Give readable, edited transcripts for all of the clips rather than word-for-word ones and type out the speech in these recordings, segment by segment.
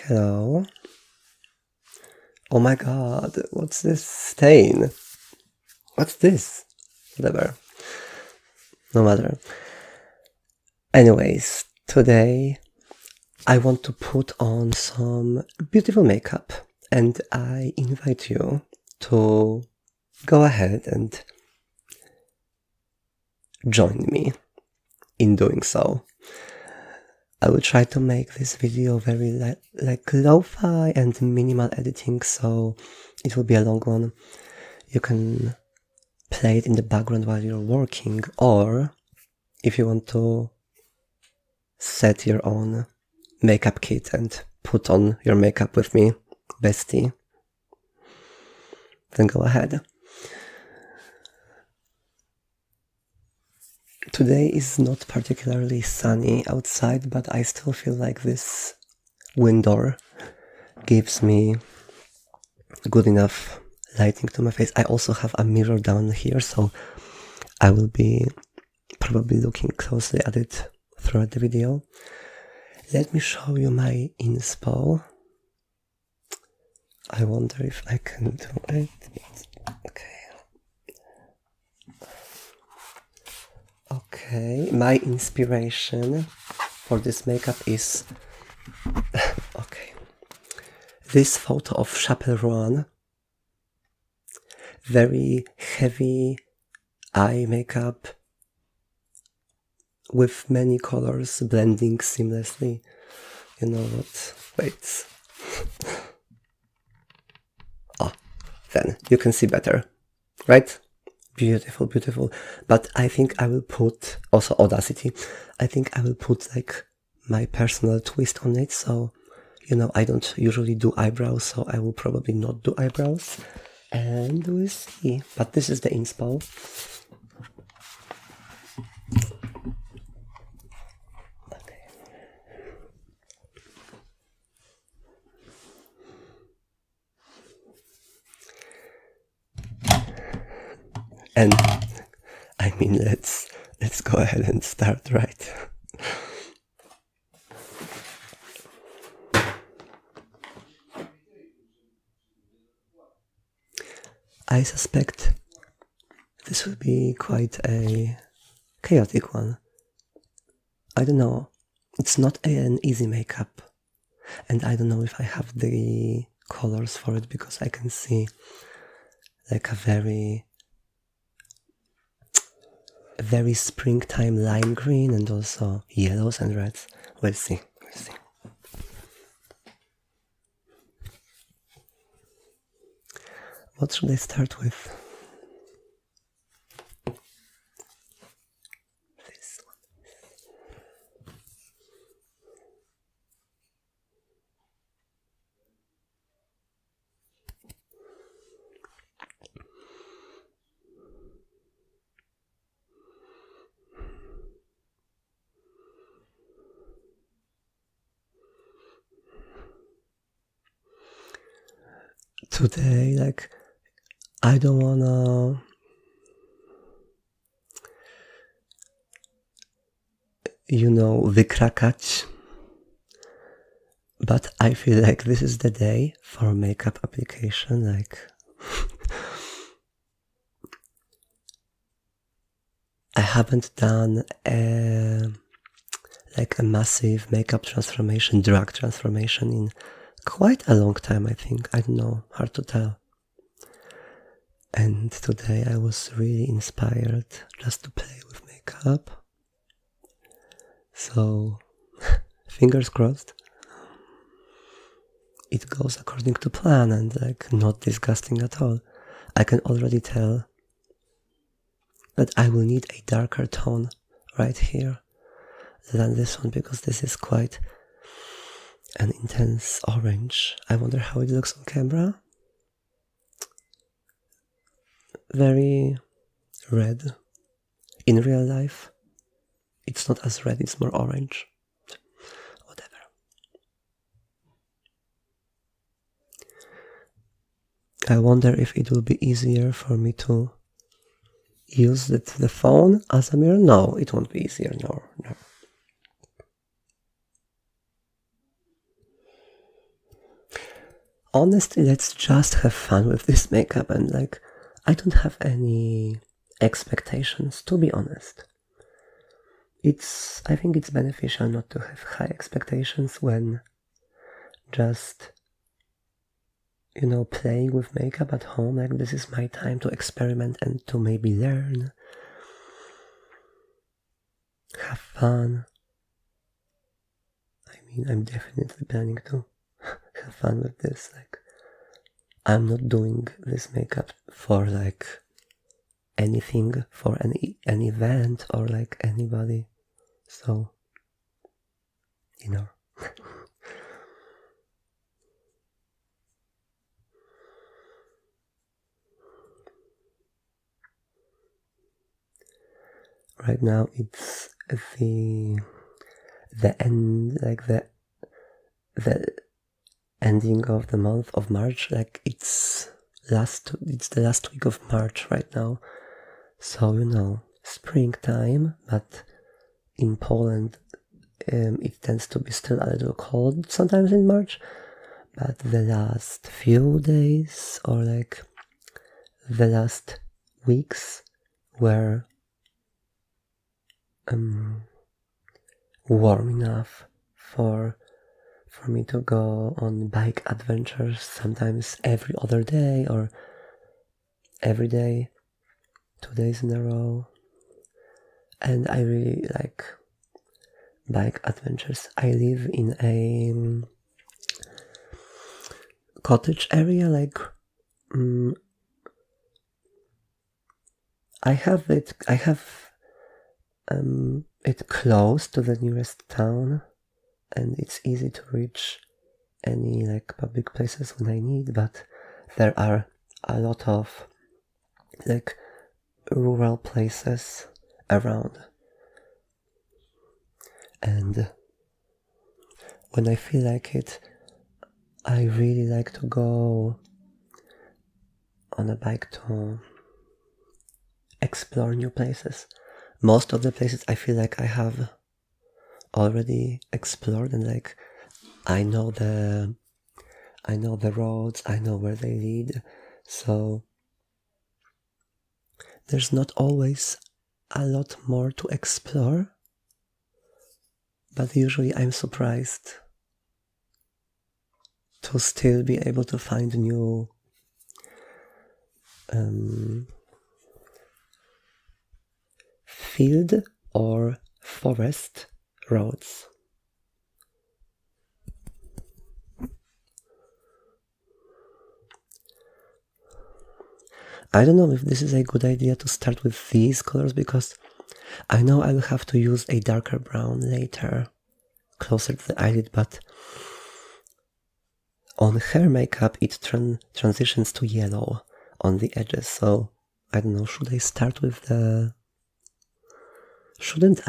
Hello. Oh my god, what's this stain? What's this? Whatever. No matter. Anyways, today I want to put on some beautiful makeup and I invite you to go ahead and join me in doing so. I will try to make this video very like lo-fi and minimal editing, so it will be a long one. You can play it in the background while you're working, or if you want to set your own makeup kit and put on your makeup with me, bestie, then go ahead. Today is not particularly sunny outside, but I still feel like this window gives me good enough lighting to my face. I also have a mirror down here, so I will be probably looking closely at it throughout the video. Let me show you my inspo. I wonder if I can do it. Okay, my inspiration for this makeup is this photo of Chappel Roan. Very heavy eye makeup with many colors blending seamlessly. You know what? Wait. Then you can see better, right? Beautiful, beautiful. But I think I will put also Audacity. I think I will put like my personal twist on it. So, you know, I don't usually do eyebrows, so I will probably not do eyebrows. And we'll see. But this is the inspo. Okay. And I mean, let's go ahead and start, right? I suspect this will be quite a chaotic one. I don't know. It's not an easy makeup. And I don't know if I have the colors for it, because I can see like a very springtime lime green and also yellows and reds. We'll see. What should I start with? This one. Today, like, I don't wanna wykrakać, but I feel like this is the day for makeup application. Like, I haven't done a massive makeup transformation, drag transformation in quite a long time, I think. I don't know, hard to tell. And today I was really inspired just to play with makeup. So, fingers crossed. It goes according to plan and like not disgusting at all. I can already tell that I will need a darker tone right here than this one, because this is quite an intense orange. I wonder how it looks on camera. Very red. In real life, it's not as red, it's more orange. Whatever. I wonder if it will be easier for me to use the phone as a mirror. No, it won't be easier. No. honestly, let's just have fun with this makeup, and like, I don't have any expectations, to be honest. I think it's beneficial not to have high expectations when just, playing with makeup at home. Like, this is my time to experiment and to maybe learn, have fun. I mean, I'm definitely planning to have fun with this. Like, I'm not doing this makeup for like anything, for an event or like anybody. So, right now it's the end, like the ending of the month of March. Like it's the last week of March right now. So springtime, but in Poland it tends to be still a little cold sometimes in March. But the last few days or like the last weeks were warm enough for me to go on bike adventures, sometimes every other day or every day, 2 days in a row. And I really like bike adventures. I live in a cottage area, like I have it close to the nearest town, and it's easy to reach any like public places when I need, but there are a lot of like rural places around, and when I feel like it, I really like to go on a bike to explore new places. Most of the places I feel like I have already explored, and like I know the roads, I know where they lead, so there's not always a lot more to explore, but usually I'm surprised to still be able to find new field or forest roads. I don't know if this is a good idea to start with these colors, because I know I will have to use a darker brown later, closer to the eyelid, but on hair makeup it transitions to yellow on the edges, so I don't know, shouldn't I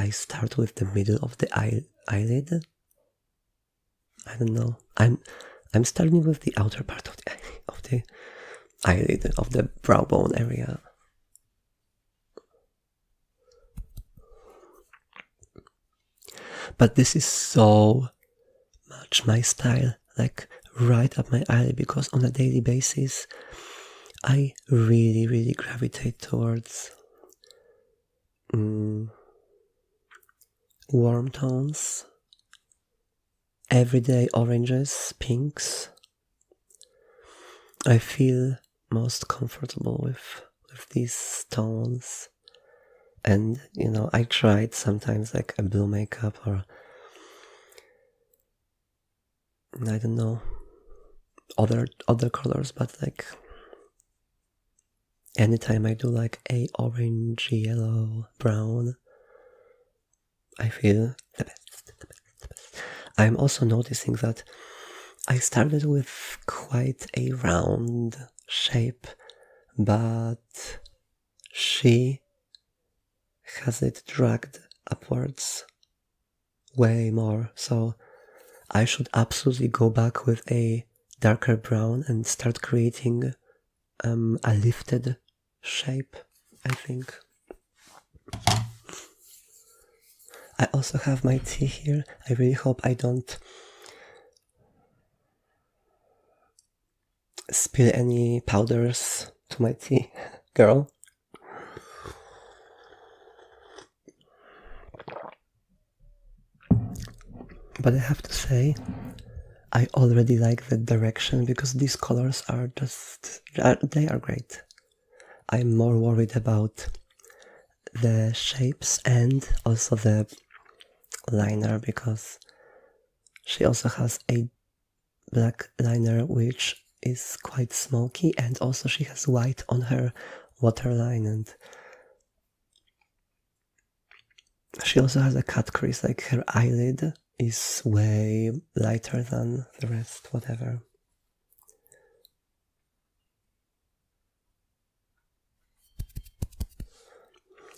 start with the middle of the eyelid? I don't know. I'm starting with the outer part of the eyelid, of the brow bone area. But this is so much my style, like right up my alley, because on a daily basis I really, really gravitate towards warm tones, everyday oranges, pinks. I feel most comfortable with these tones. And I tried sometimes like a blue makeup, or I don't know, other colors, but like anytime I do like a orange, yellow, brown, I feel the best. I'm also noticing that I started with quite a round shape, but she has it dragged upwards way more, so I should absolutely go back with a darker brown and start creating a lifted shape, I think. I also have my tea here. I really hope I don't spill any powders to my tea, girl. But I have to say, I already like the direction because these colors are just, they are great. I'm more worried about the shapes and also the liner because she also has a black liner which is quite smoky, and also she has white on her waterline, and she also has a cut crease, like her eyelid is way lighter than the rest, whatever.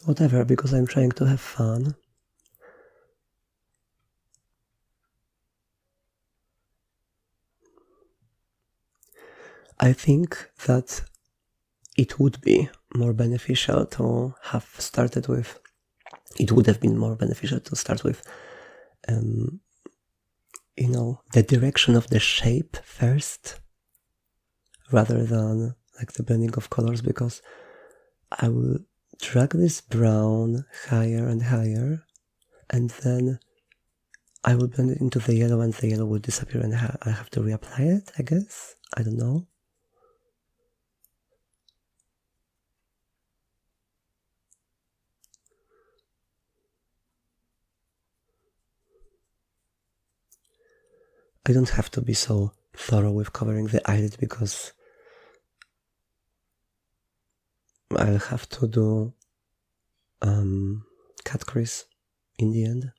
Whatever, because I'm trying to have fun. I think that it would be more beneficial to have started with, it would have been more beneficial to start with, you know, the direction of the shape first, rather than like the blending of colors, because I will drag this brown higher and higher, and then I will blend it into the yellow, and the yellow will disappear, and I have to reapply it, I guess. I don't know. I don't have to be so thorough with covering the eyelid because I'll have to do cut crease in the end.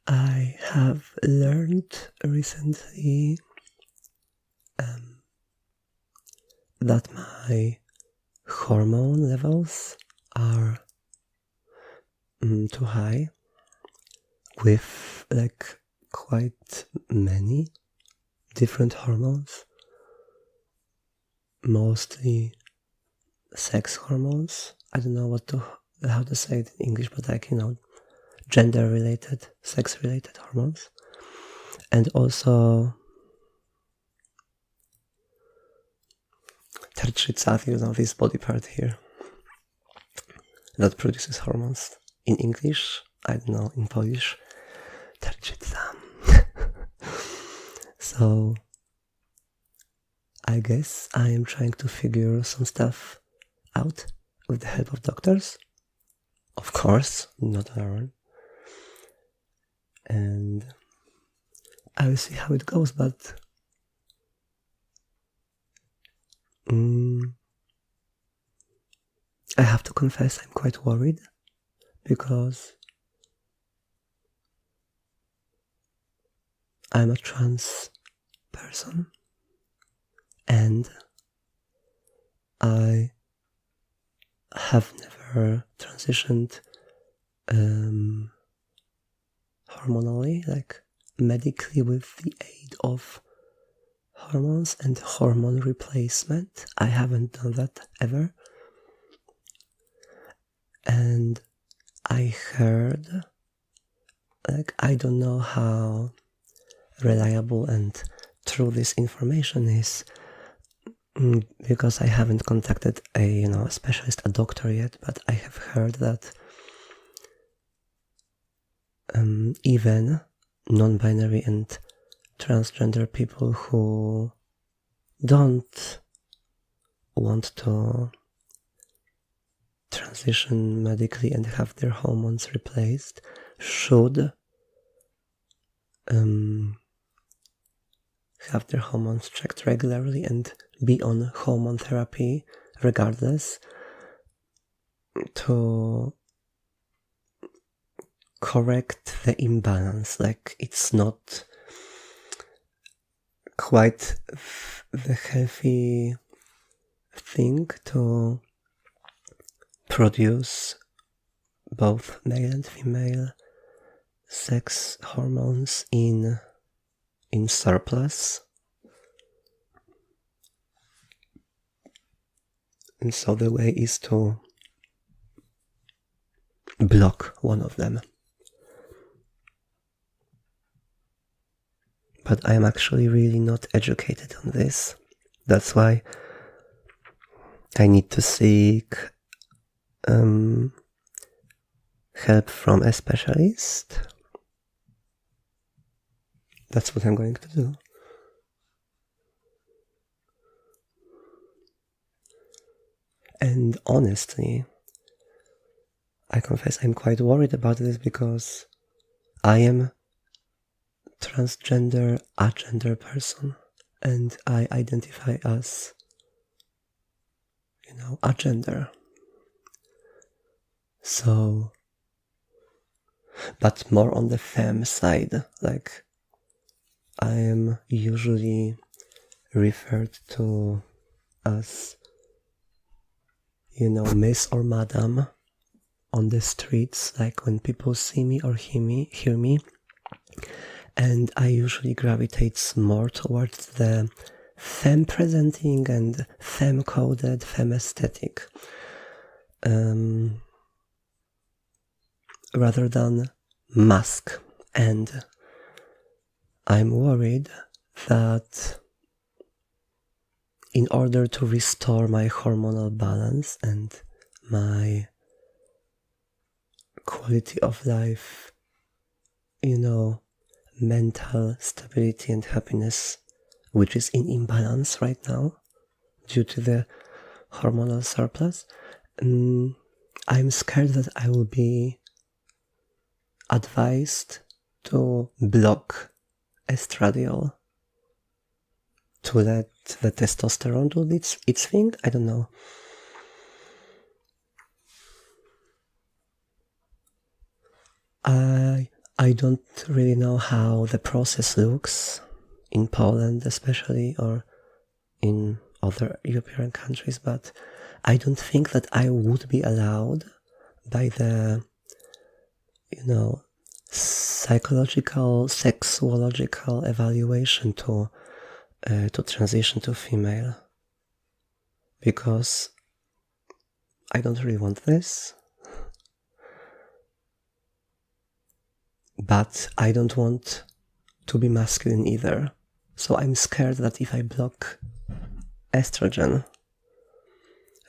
I have learned recently that my hormone levels are too high, with like quite many different hormones, mostly sex hormones. I don't know how to say it in English, but like, you know, gender related, sex related hormones, and also tarczyca, you know, this body part here that produces hormones. In English, I don't know, in Polish, tarczyca. So I guess I am trying to figure some stuff out with the help of doctors, of course, not alone, and I will see how it goes, but I have to confess I'm quite worried because I'm a trans person and I have never transitioned hormonally, like medically, with the aid of hormones and hormone replacement. I haven't done that ever. And I heard, like, I don't know how reliable and true this information is, because I haven't contacted a specialist, a doctor yet, but I have heard that even non-binary and transgender people who don't want to transition medically and have their hormones replaced should have their hormones checked regularly and be on hormone therapy regardless, to correct the imbalance. Like, it's not quite the healthy thing to produce both male and female sex hormones in surplus. And so the way is to block one of them. But I am actually really not educated on this. That's why I need to seek help from a specialist. That's what I'm going to do. And honestly, I confess I'm quite worried about this because I am transgender, agender person, and I identify as, agender. So, but more on the femme side, like, I am usually referred to as, miss or madam on the streets, like when people see me or hear me, and I usually gravitate more towards the femme presenting and femme coded, femme aesthetic, rather than mask. And I'm worried that in order to restore my hormonal balance and my quality of life, mental stability and happiness, which is in imbalance right now due to the hormonal surplus, I'm scared that I will be advised to block estradiol, to let the testosterone do its thing. I don't know. I don't really know how the process looks in Poland especially, or in other European countries, but I don't think that I would be allowed by the, psychological, sexuological evaluation to transition to female, because I don't really want this. But I don't want to be masculine either. So I'm scared that if I block estrogen,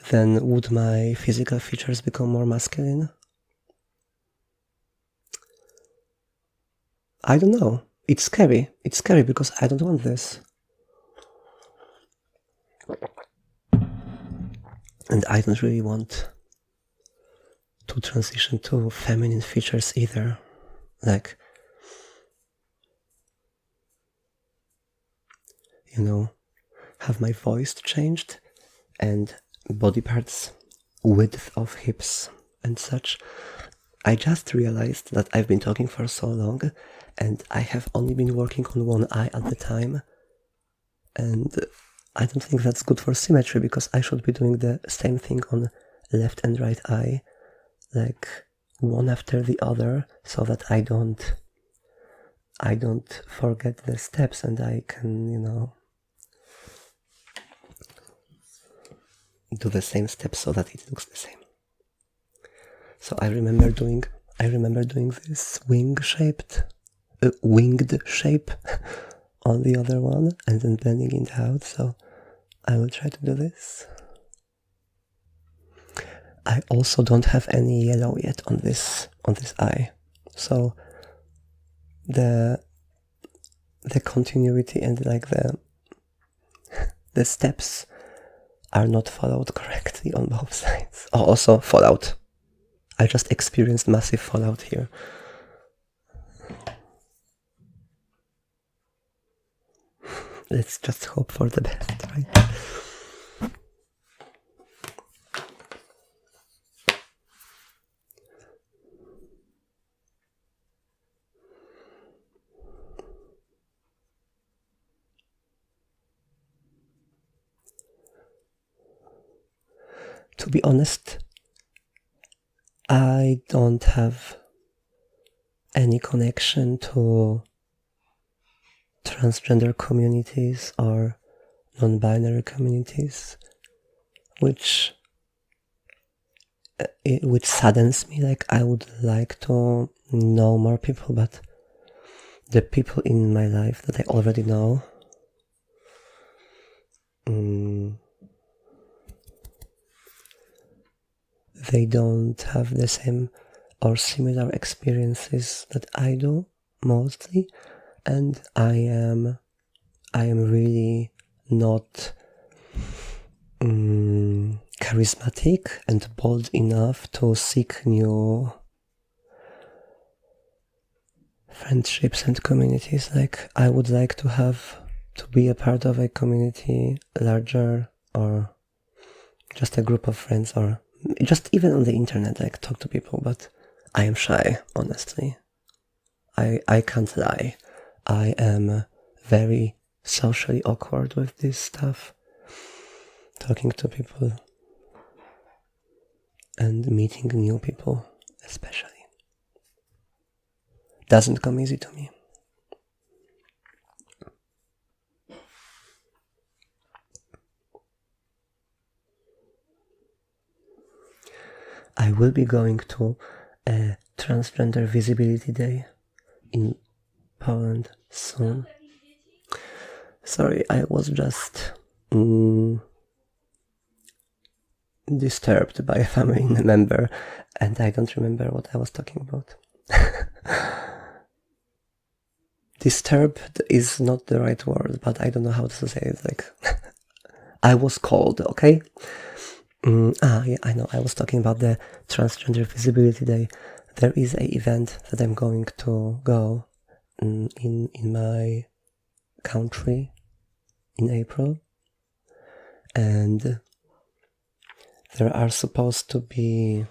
then would my physical features become more masculine? I don't know. It's scary. It's scary because I don't want this. And I don't really want to transition to feminine features either. Like, have my voice changed and body parts, width of hips and such. I just realized that I've been talking for so long and I have only been working on one eye at the time, and I don't think that's good for symmetry, because I should be doing the same thing on left and right eye, like one after the other, so that I don't forget the steps and I can, do the same steps so that it looks the same. So I remember doing this winged shape on the other one and then blending it out. So I will try to do this. I also don't have any yellow yet on this eye, so the continuity and like the steps are not followed correctly on both sides. Oh, also fallout. I just experienced massive fallout here. Let's just hope for the best, right? to be honest, I don't have any connection to transgender communities or non-binary communities, which saddens me. Like, I would like to know more people, but the people in my life that I already know, they don't have the same or similar experiences that I do, mostly, and I am really not charismatic and bold enough to seek new friendships and communities. Like, I would like to be a part of a community larger, or just a group of friends, or just even on the internet, like talk to people, but I am shy, honestly. I can't lie. I am very socially awkward with this stuff. Talking to people and meeting new people, especially. Doesn't come easy to me. I will be going to a Transgender Visibility Day in Poland soon. Sorry, I was just disturbed by a family member, and I don't remember what I was talking about. Disturbed is not the right word, but I don't know how to say it. Like, I was called, okay? Yeah, I know. I was talking about the Transgender Visibility Day. There is an event that I'm going to go in my country in April, and there are supposed to be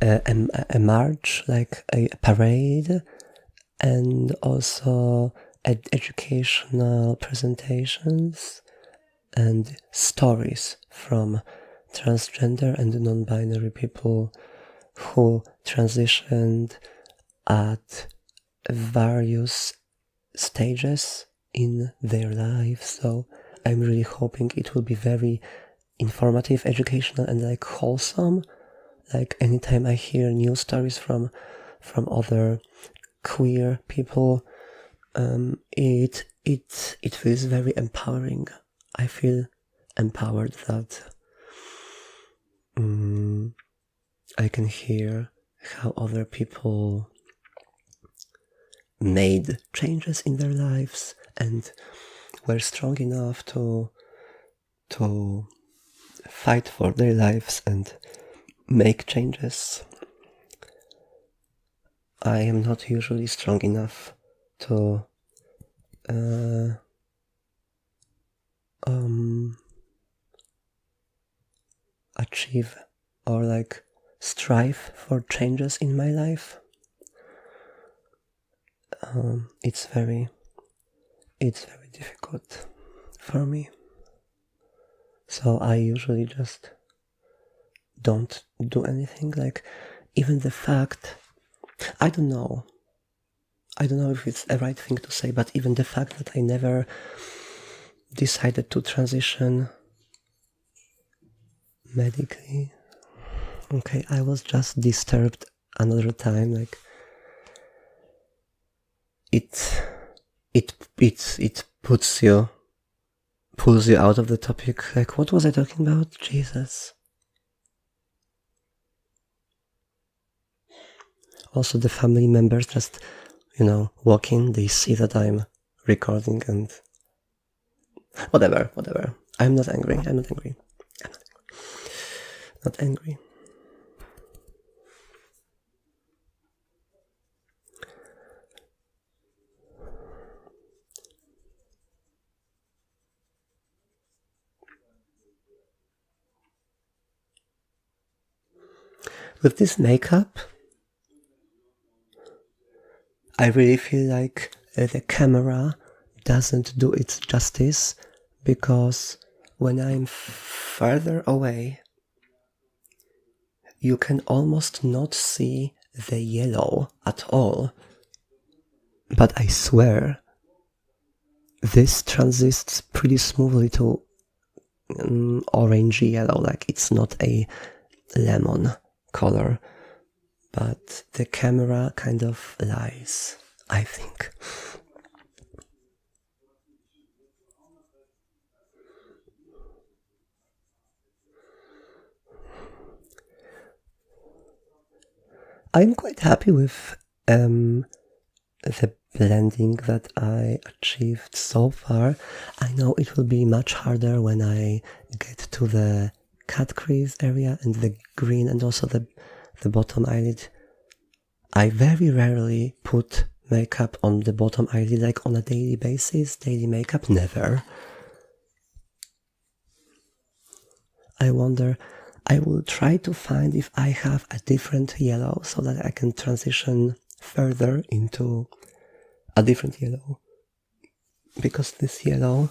a march, like a parade, and also educational presentations and stories from transgender and non-binary people who transitioned at various stages in their lives. So I'm really hoping it will be very informative, educational, and like wholesome. Like, anytime I hear new stories from other queer people, it feels very empowering. I feel empowered that I can hear how other people made changes in their lives and were strong enough to fight for their lives and make changes. I am not usually strong enough to achieve or like strive for changes in my life. It's very difficult for me. So I usually just don't do anything. Like, even the fact, I don't know if it's a right thing to say, but even the fact that I never decided to transition medically. Okay, I was just disturbed another time. Like, it pulls you out of the topic. Like, what was I talking about? Jesus. Also, the family members just, walk in, they see that I'm recording, and whatever. I'm not angry. Not angry. With this makeup, I really feel like the camera doesn't do its justice, because when I'm further away, you can almost not see the yellow at all. But I swear, this transists pretty smoothly to orangey yellow, like it's not a lemon color. But the camera kind of lies, I think. I'm quite happy with the blending that I achieved so far. I know it will be much harder when I get to the cat crease area and the green and also the bottom eyelid. I very rarely put makeup on the bottom eyelid, like on a daily basis. Daily makeup, never. I wonder, I will try to find if I have a different yellow so that I can transition further into a different yellow, because this yellow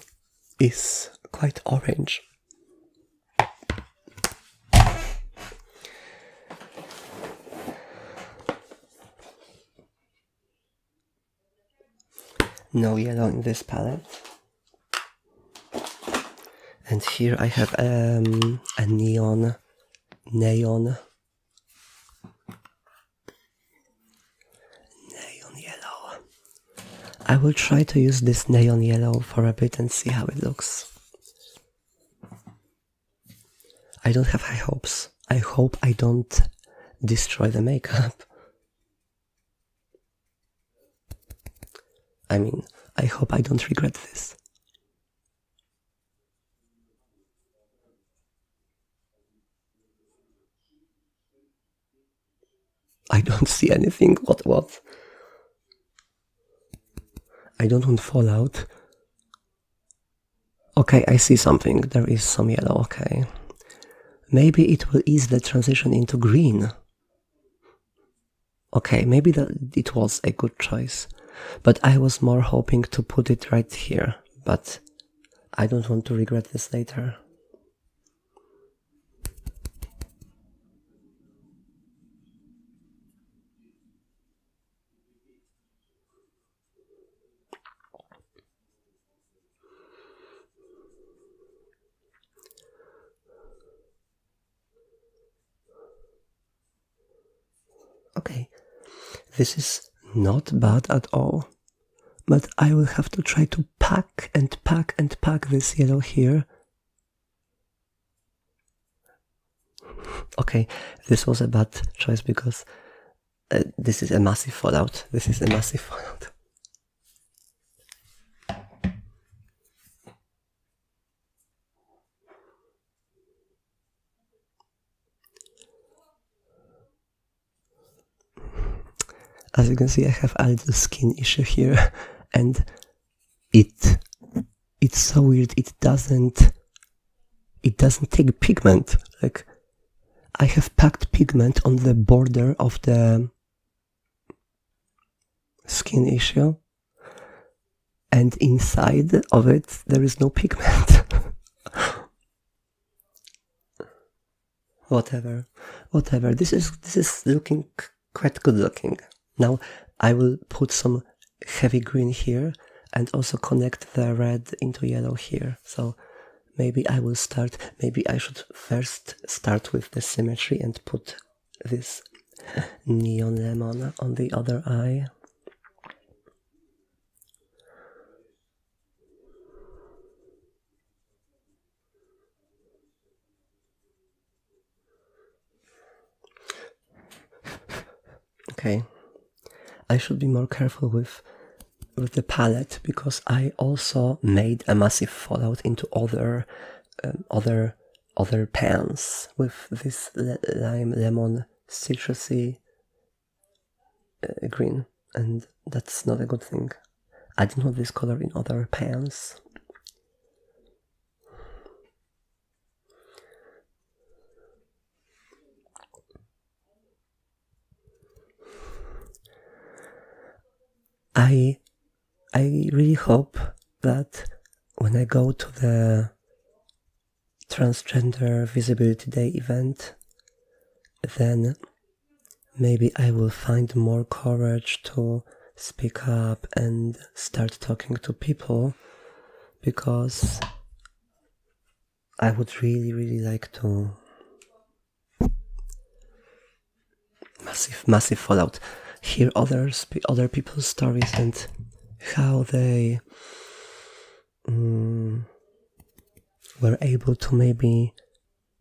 is quite orange. No yellow in this palette. And here I have a neon yellow. I will try to use this neon yellow for a bit and see how it looks. I don't have high hopes. I hope I don't destroy the makeup. I mean, I hope I don't regret this. I don't see anything. What? I don't want fallout. Okay, I see something. There is some yellow, okay. Maybe it will ease the transition into green. Okay, maybe it was a good choice. But I was more hoping to put it right here. But I don't want to regret this later. Okay, this is not bad at all, but I will have to try to pack this yellow here. Okay, this was a bad choice because this is a massive fallout. As you can see, I have a little skin issue here, and it's so weird. It doesn't take pigment. Like, I have packed pigment on the border of the skin issue, and inside of it there is no pigment. Whatever. This is looking quite good looking. Now I will put some heavy green here and also connect the red into yellow here. So maybe I should first start with the symmetry and put this neon lemon on the other eye. Okay, I should be more careful with the palette because I also made a massive fallout into other pans with this lime lemon citrusy green, and that's not a good thing. I didn't want this color in other pans. I really hope that when I go to the Transgender Visibility Day event, then maybe I will find more courage to speak up and start talking to people, because I would really like to massive fallout, hear other people's stories and how they were able to maybe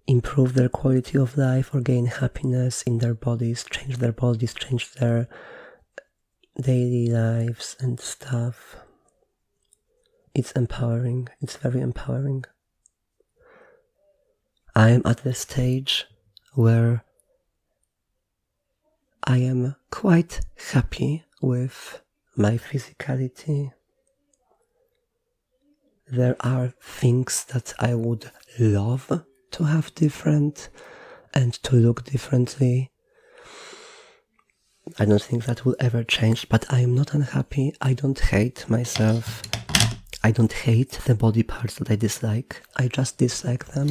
improve their quality of life or gain happiness in their bodies, change their daily lives and stuff. It's empowering. It's very empowering. I am at the stage where I am quite happy with my physicality. There are things that I would love to have different and to look differently. I don't think that will ever change, but I am not unhappy. I don't hate myself. I don't hate the body parts that I dislike. I just dislike them.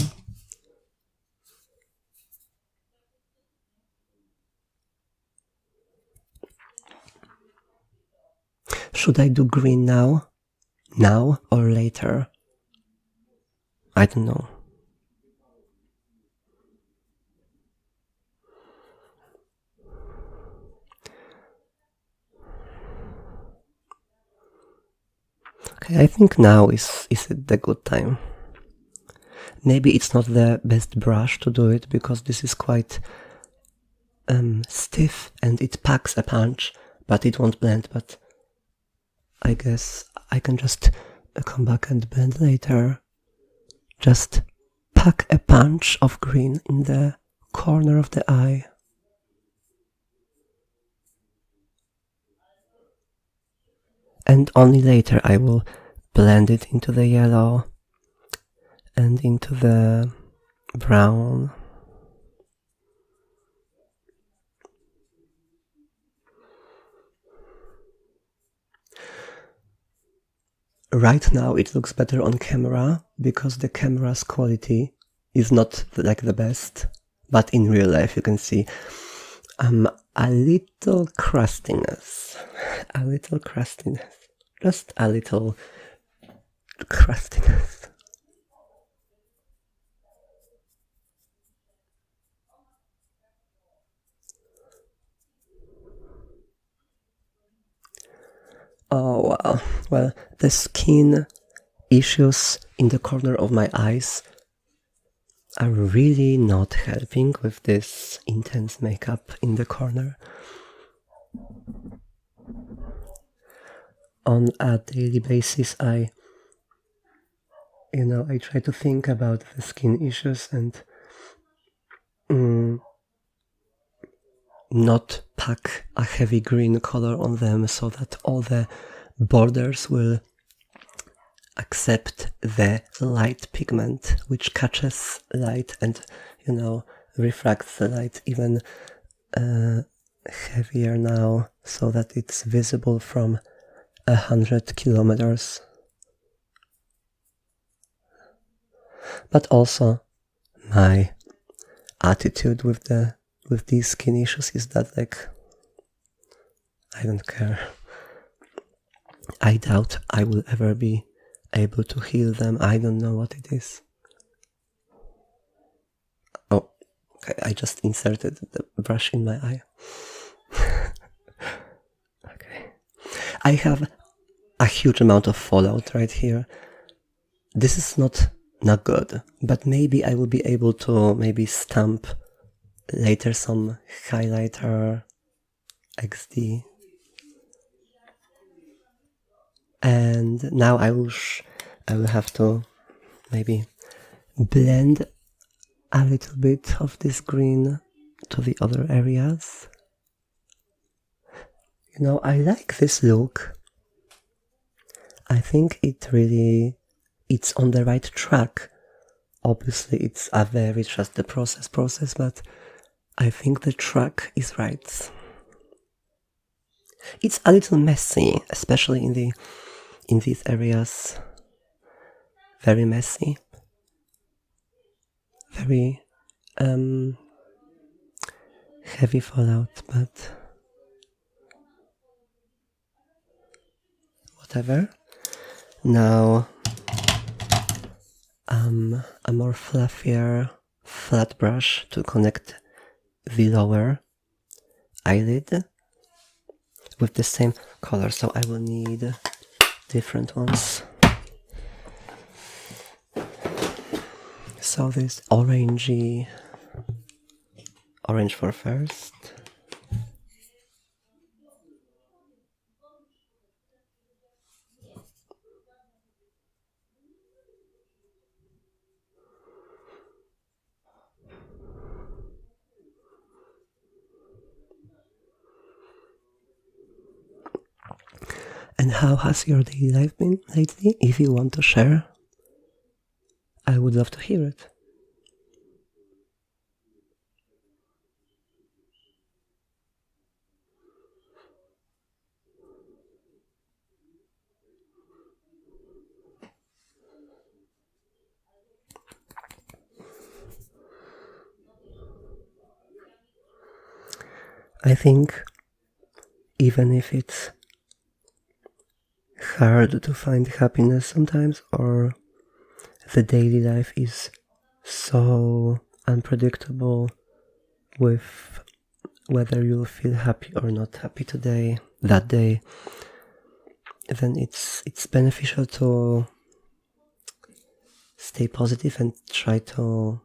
Should I do green now? Now or later? I don't know. Okay, I think now is the good time. Maybe it's not the best brush to do it, because this is quite stiff and it packs a punch, but it won't blend. But I guess I can just come back and blend later. Just pack a punch of green in the corner of the eye. And only later I will blend it into the yellow and into the brown. Right now it looks better on camera, because the camera's quality is not like the best, but in real life you can see a little crustiness, just a little crustiness. Oh wow, well, the skin issues in the corner of my eyes are really not helping with this intense makeup in the corner. On a daily basis, I try to think about the skin issues and not pack a heavy green color on them, so that all the borders will accept the light pigment, which catches light and refracts the light even heavier now, so that it's visible from 100 kilometers. But also my attitude with these skin issues is that, like, I don't care. I doubt I will ever be able to heal them. I don't know what it is. Oh, okay, I just inserted the brush in my eye. Okay. I have a huge amount of fallout right here. This is not good, but maybe I will be able to maybe stamp later some highlighter XD. And now I will have to maybe blend a little bit of this green to the other areas. I like this look. I think it's on the right track. Obviously, it's a very just the process, but I think the track is right. It's a little messy, especially in these areas. Very messy. very heavy fallout, but whatever. Now a more fluffier flat brush to connect the lower eyelid with the same color, so I will need different ones. So this orangey, orange for first. And how has your daily life been lately? If you want to share, I would love to hear it. I think even if it's hard to find happiness sometimes, or the daily life is so unpredictable with whether you'll feel happy or not happy today, that day, then it's beneficial to stay positive and try to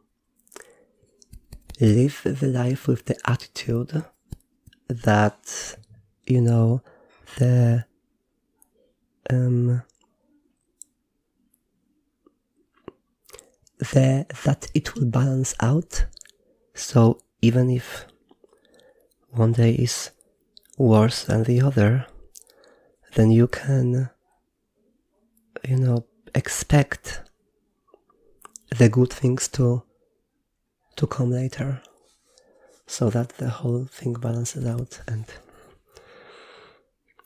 live the life with the attitude that, you know, that it will balance out. So even if one day is worse than the other, then you can, you know, expect the good things to come later, so that the whole thing balances out. And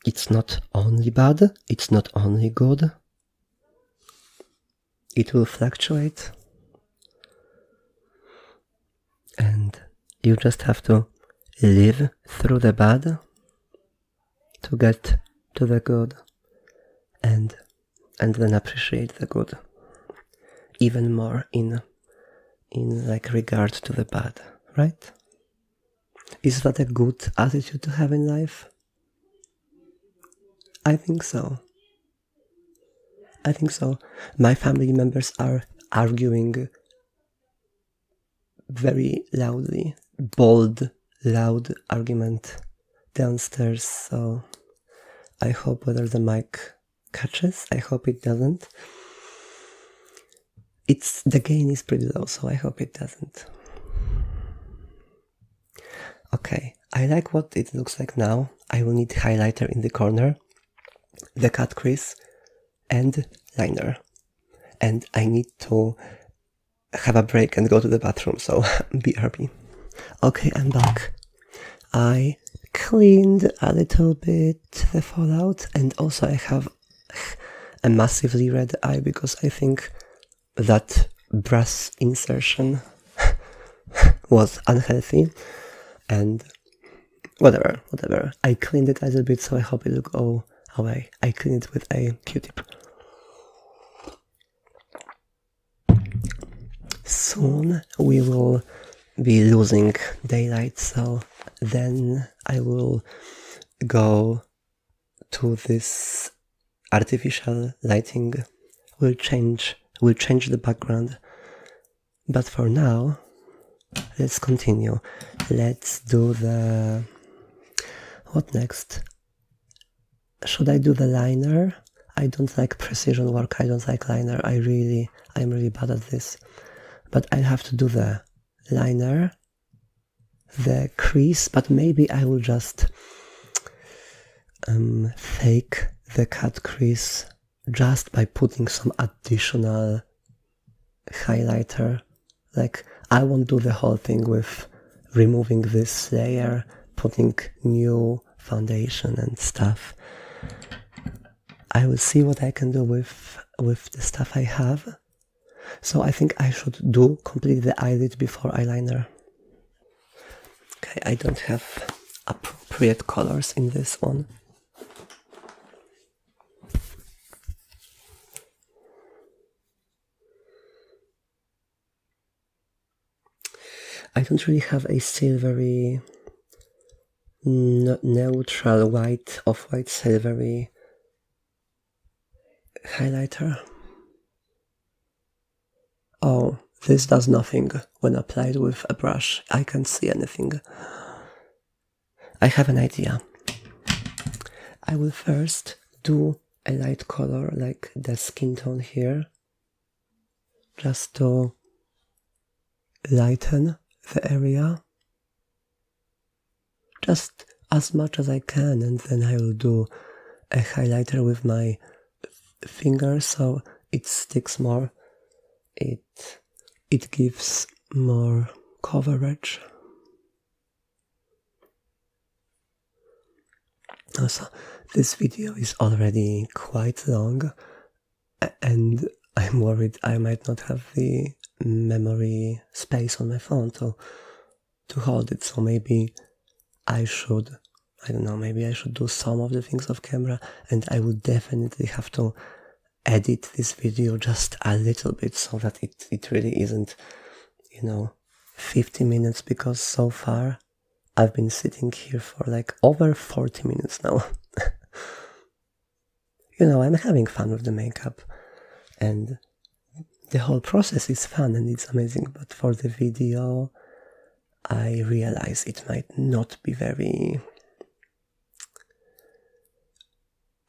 it's not only bad, it's not only good, it will fluctuate, and you just have to live through the bad to get to the good, and then appreciate the good even more in like regard to the bad, right? Is that a good attitude to have in life? I think so. My family members are arguing very loudly, bold, loud argument downstairs, so I hope whether the mic catches, I hope it doesn't. The gain is pretty low, so I hope it doesn't. Okay, I like what it looks like now. I will need highlighter in the corner, the cut crease, and liner. And I need to have a break and go to the bathroom, so BRB. Okay, I'm back. I cleaned a little bit the fallout, and also I have a massively red eye because I think that brass insertion was unhealthy, and whatever. I cleaned it a little bit, so I hope it will go away. I cleaned it with a Q-tip. Soon we will be losing daylight, so then I will go to this artificial lighting. We'll change the background, but for now let's continue. Let's do the... what next? Should I do the liner? I don't like precision work, I don't like liner. I'm really bad at this. But I'll have to do the liner, the crease, but maybe I will just fake the cut crease just by putting some additional highlighter. Like, I won't do the whole thing with removing this layer, putting new foundation and stuff. I will see what I can do with the stuff I have. So I think I should do complete the eyelid before eyeliner. Okay, I don't have appropriate colors in this one. I don't really have a silvery, neutral white, off-white silvery highlighter. Oh, this does nothing when applied with a brush. I can't see anything. I have an idea. I will first do a light color like the skin tone here, just to lighten the area, just as much as I can, and then I will do a highlighter with my finger so it sticks more. It gives more coverage. Also, this video is already quite long, and I'm worried I might not have the memory space on my phone to hold it, so maybe I should, I don't know, maybe I should do some of the things off camera, and I would definitely have to edit this video just a little bit so that it really isn't, 50 minutes, because so far I've been sitting here for like over 40 minutes now. I'm having fun with the makeup, and the whole process is fun and it's amazing, but for the video I realize it might not be very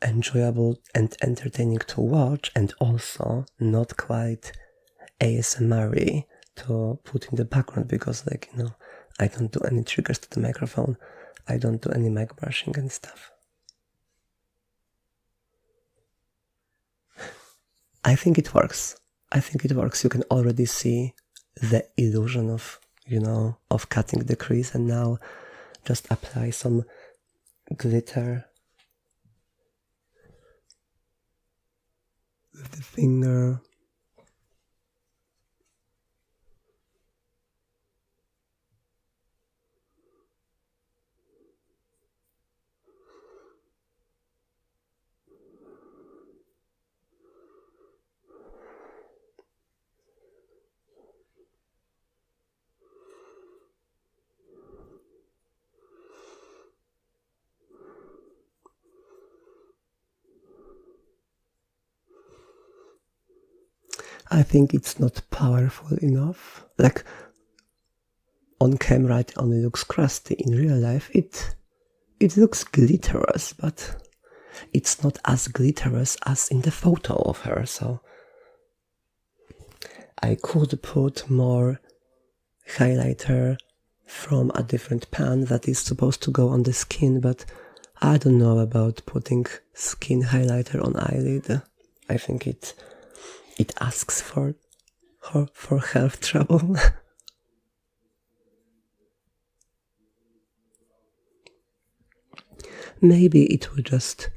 enjoyable and entertaining to watch, and also not quite ASMR-y to put in the background, because I don't do any triggers to the microphone, I don't do any mic brushing and stuff. I think it works. You can already see the illusion of, of cutting the crease, and now just apply some glitter with the finger. I think it's not powerful enough. Like, on camera it only looks crusty. In real life it looks glitterous, but it's not as glitterous as in the photo of her, so I could put more highlighter from a different pan that is supposed to go on the skin, but I don't know about putting skin highlighter on eyelid. I think it asks for health trouble. Maybe it will just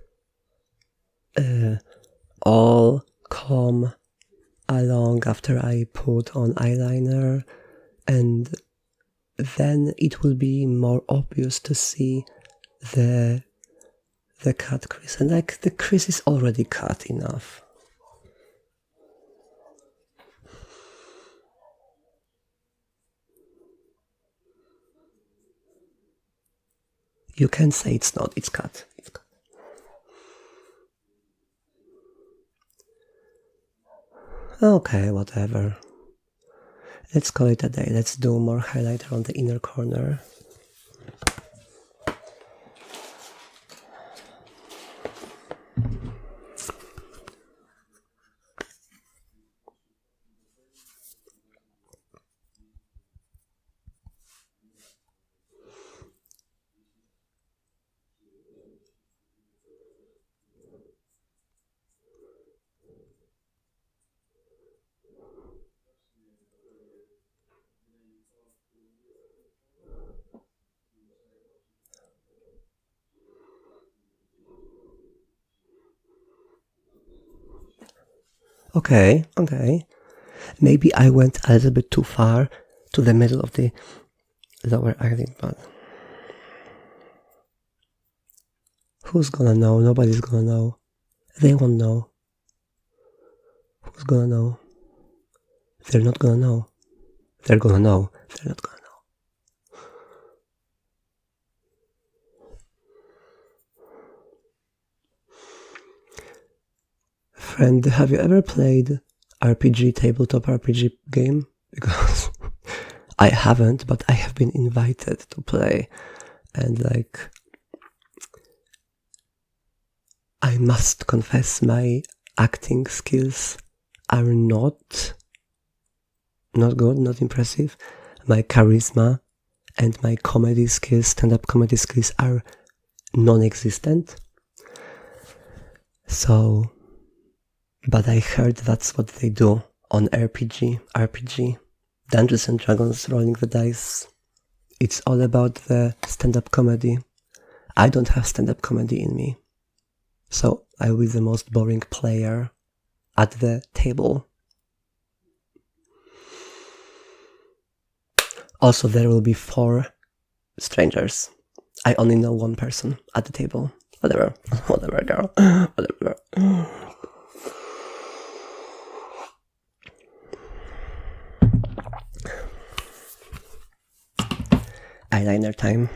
all come along after I put on eyeliner, and then it will be more obvious to see the cut crease, and like the crease is already cut enough. You can say it's not, it's cut. Okay, whatever. Let's call it a day. Let's do more highlighter on the inner corner. Okay. Maybe I went a little bit too far to the middle of the lower eyelid, but who's gonna know? Nobody's gonna know. They won't know. Who's gonna know? They're not gonna know. They're gonna know. They're not gonna know. Friend, have you ever played tabletop RPG game? Because I haven't, but I have been invited to play, and I must confess my acting skills are not good, not impressive. My charisma and my comedy skills, stand-up comedy skills, are non-existent. So, but I heard that's what they do on RPG, Dungeons and Dragons, rolling the dice. It's all about the stand-up comedy. I don't have stand-up comedy in me. So I will be the most boring player at the table. Also, there will be 4 strangers. I only know one person at the table. Whatever, girl. Whatever. Eyeliner time.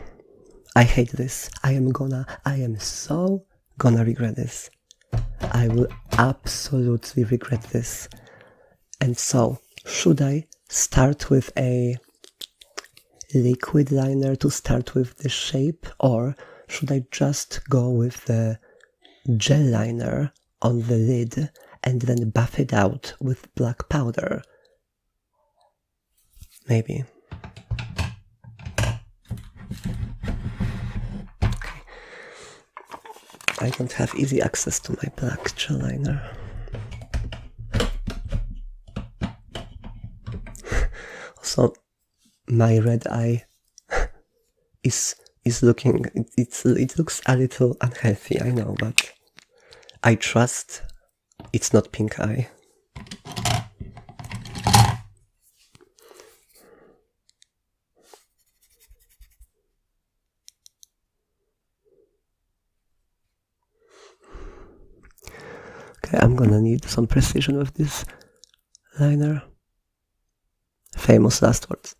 I hate this. I am so gonna regret this. I will absolutely regret this. And so, should I start with a liquid liner to start with the shape, or should I just go with the gel liner on the lid and then buff it out with black powder? Maybe. I don't have easy access to my black gel liner. Also, my red eye is looking, it looks a little unhealthy, I know, but I trust it's not pink eye. Okay, I'm gonna need some precision with this liner. Famous last words.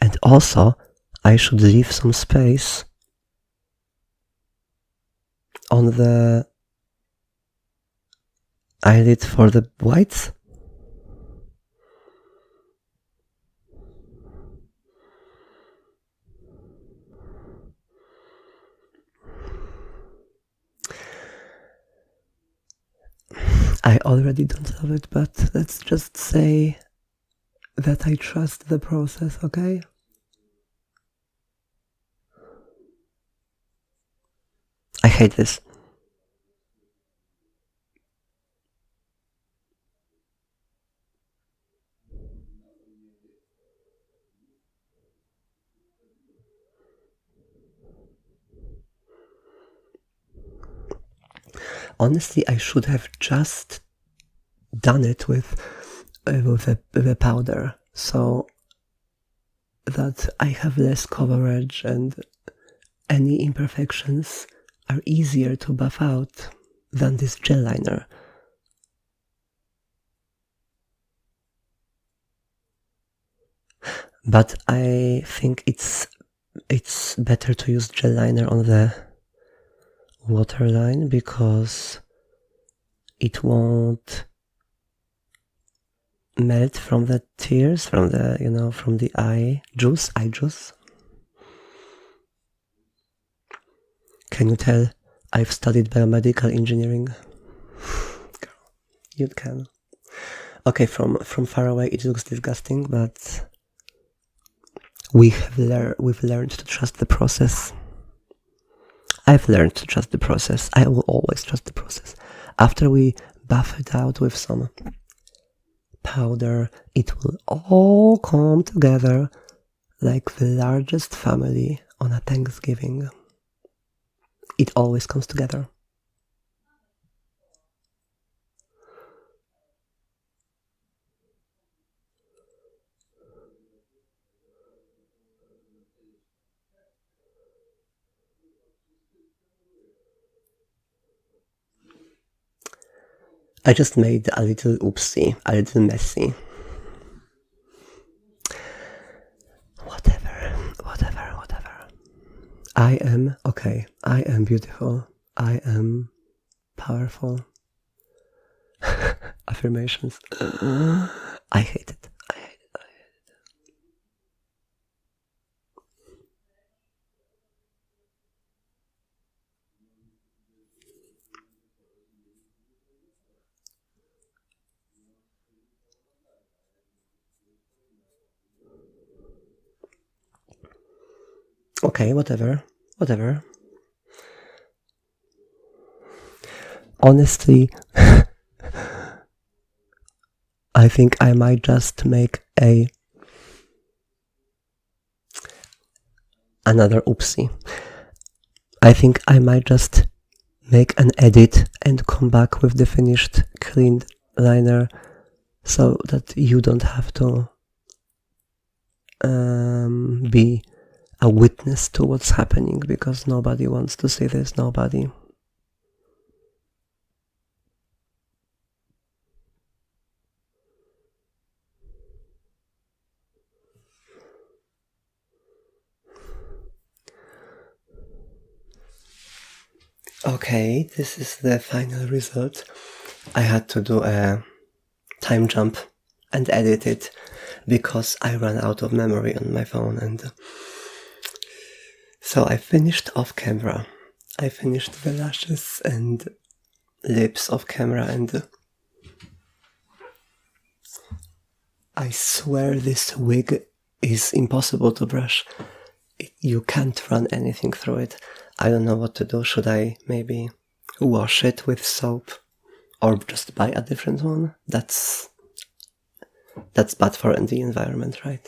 And also, I should leave some space on the eyelid for the whites. I already don't love it, but let's just say that I trust the process, okay? I hate this. Honestly, I should have just done it with the powder, so that I have less coverage and any imperfections are easier to buff out than this gel liner. But I think it's better to use gel liner on the waterline because it won't melt from the tears, from the, from the eye juice. Can you tell I've studied biomedical engineering? You can. Okay, from far away it looks disgusting, but we've learned to trust the process. I've learned to trust the process. I will always trust the process. After we buff it out with some powder, it will all come together like the largest family on a Thanksgiving. It always comes together. I just made a little oopsie, a little messy. Whatever. I am okay. I am beautiful. I am powerful. Affirmations. I hate it. Okay, whatever. Honestly, I think I might just make another oopsie. I think I might just make an edit and come back with the finished cleaned liner so that you don't have to be a witness to what's happening, because nobody wants to see this, nobody. Okay, this is the final result. I had to do a time jump and edit it because I ran out of memory on my phone, and so I finished off camera. I finished the lashes and lips off camera, and I swear this wig is impossible to brush. You can't run anything through it. I don't know what to do. Should I maybe wash it with soap or just buy a different one? That's bad for the environment, right?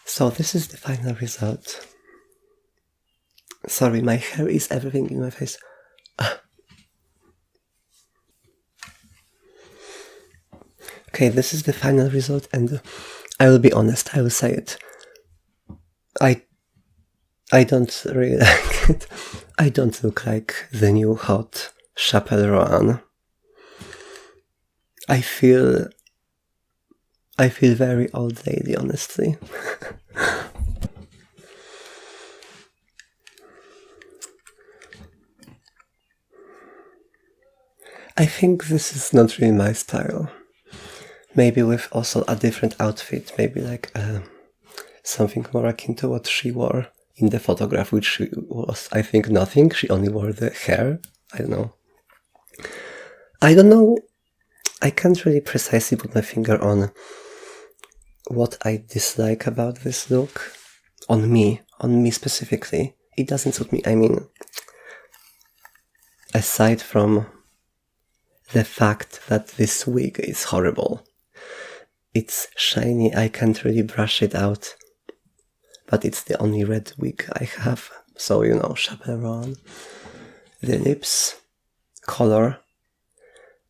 So this is the final result. Sorry, my hair is everything in my face. Okay, this is the final result, and I will be honest, I will say it. I don't really like it. I don't look like the new hot Chappel Roan. I feel very old lady, honestly. I think this is not really my style. Maybe with also a different outfit, maybe like something more akin to what she wore in the photograph, which was, I think, nothing. She only wore the hair. I don't know. I can't really precisely put my finger on what I dislike about this look. On me specifically. It doesn't suit me. I mean, aside from the fact that this wig is horrible. It's shiny, I can't really brush it out. But it's the only red wig I have. So, Chappell Roan. The lips color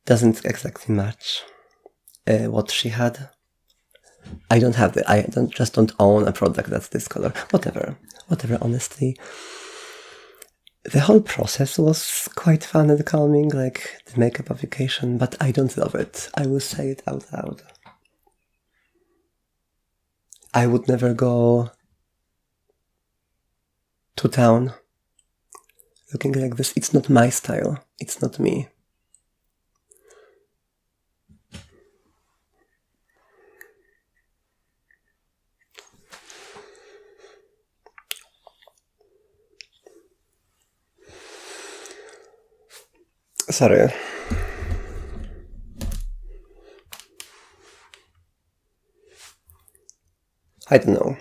doesn't exactly match what she had. I don't own a product that's this color. Whatever, honestly. The whole process was quite fun and calming, like the makeup application, but I don't love it. I will say it out loud. I would never go to town looking like this. It's not my style. It's not me. Sorry. I don't know.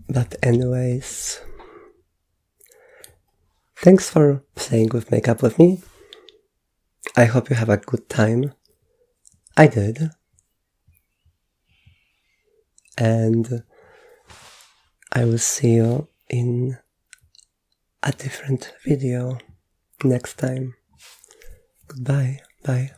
But anyways, Thanks for playing with makeup with me. I hope you have a good time. I did. And I will see you in a different video next time. Goodbye. Bye.